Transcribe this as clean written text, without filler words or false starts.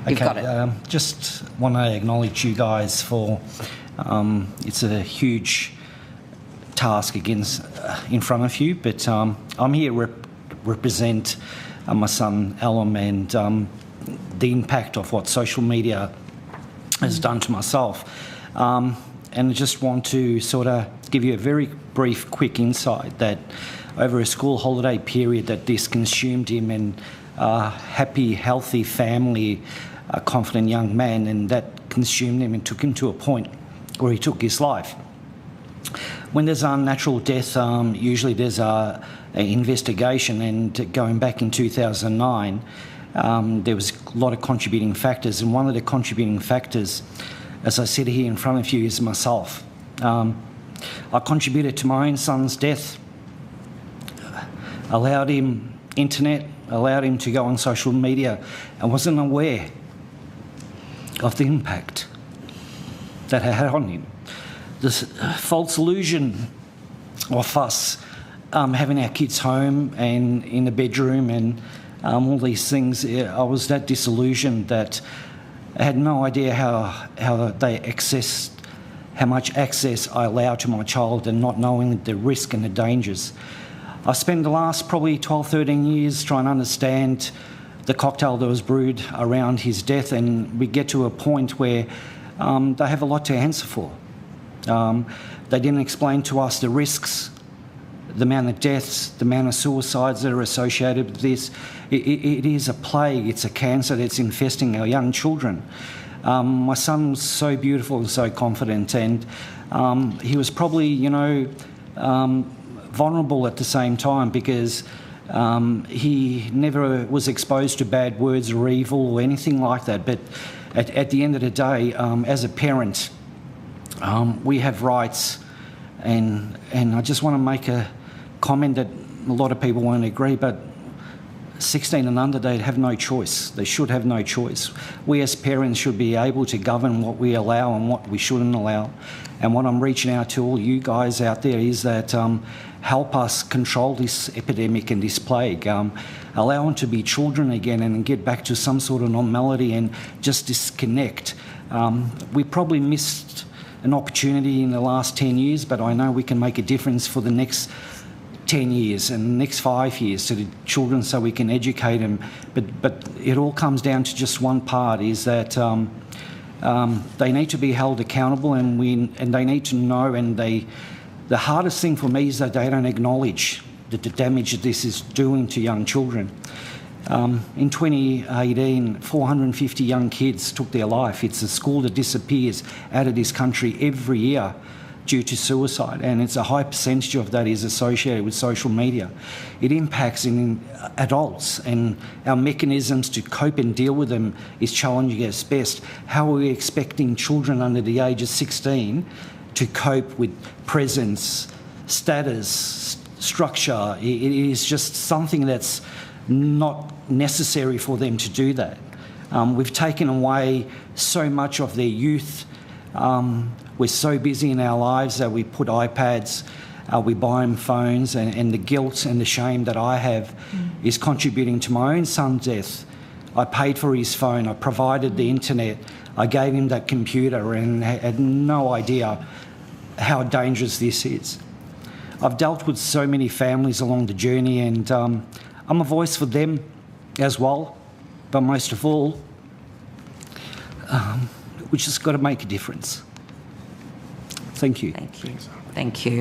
You've got it. Just want to acknowledge you guys for it's a huge task in front of you, but I'm here represent my son Alum and the impact of what social media has done to myself. And I just want to sort of give you a very brief, quick insight that over a school holiday period that this consumed him, and happy, healthy family, a confident young man, and that consumed him and took him to a point where he took his life. When there's unnatural death, usually there's an investigation, and going back in 2009, there was a lot of contributing factors, and one of the contributing factors, as I sit here in front of you, is myself. I contributed to my own son's death, allowed him internet, allowed him to go on social media, and wasn't aware of the impact that it had on him. This false illusion of us having our kids home and in the bedroom and all these things, I was that disillusioned that I had no idea how much access I allowed to my child, and not knowing the risk and the dangers. I spent the last probably 12, 13 years trying to understand the cocktail that was brewed around his death, and we get to a point where they have a lot to answer for. They didn't explain to us the risks, the amount of deaths, the amount of suicides that are associated with this. It is a plague, it's a cancer that's infesting our young children. My son was so beautiful and so confident, and he was probably, vulnerable at the same time, because he never was exposed to bad words or evil or anything like that. But at the end of the day, as a parent, we have rights, and I just want to make a comment that a lot of people won't agree, but 16 and under, they have no choice. They should have no choice. We as parents should be able to govern what we allow and what we shouldn't allow. And what I'm reaching out to all you guys out there is that help us control this epidemic and this plague. Allow them to be children again and get back to some sort of normality and just disconnect. We probably missed an opportunity in the last 10 years, but I know we can make a difference for the next 10 years and the next 5 years to the children, so we can educate them. But it all comes down to just one part, is that they need to be held accountable, and they need to know, and the hardest thing for me is that they don't acknowledge the damage that this is doing to young children. In 2018, 450 young kids took their life. It's a school that disappears out of this country every year due to suicide, and it's a high percentage of that is associated with social media. It impacts in adults, and our mechanisms to cope and deal with them is challenging at best. How are we expecting children under the age of 16 to cope with presence, status, structure? It is just something that's not necessary for them to do that. We've taken away so much of their youth. We're so busy in our lives that we put iPads, we buy them phones, and the guilt and the shame that I have is contributing to my own son's death. I paid for his phone, I provided the internet, I gave him that computer, and had no idea how dangerous this is. I've dealt with so many families along the journey, and I'm a voice for them as well, but most of all, we just got to make a difference. Thank you. Thank you. Thank you.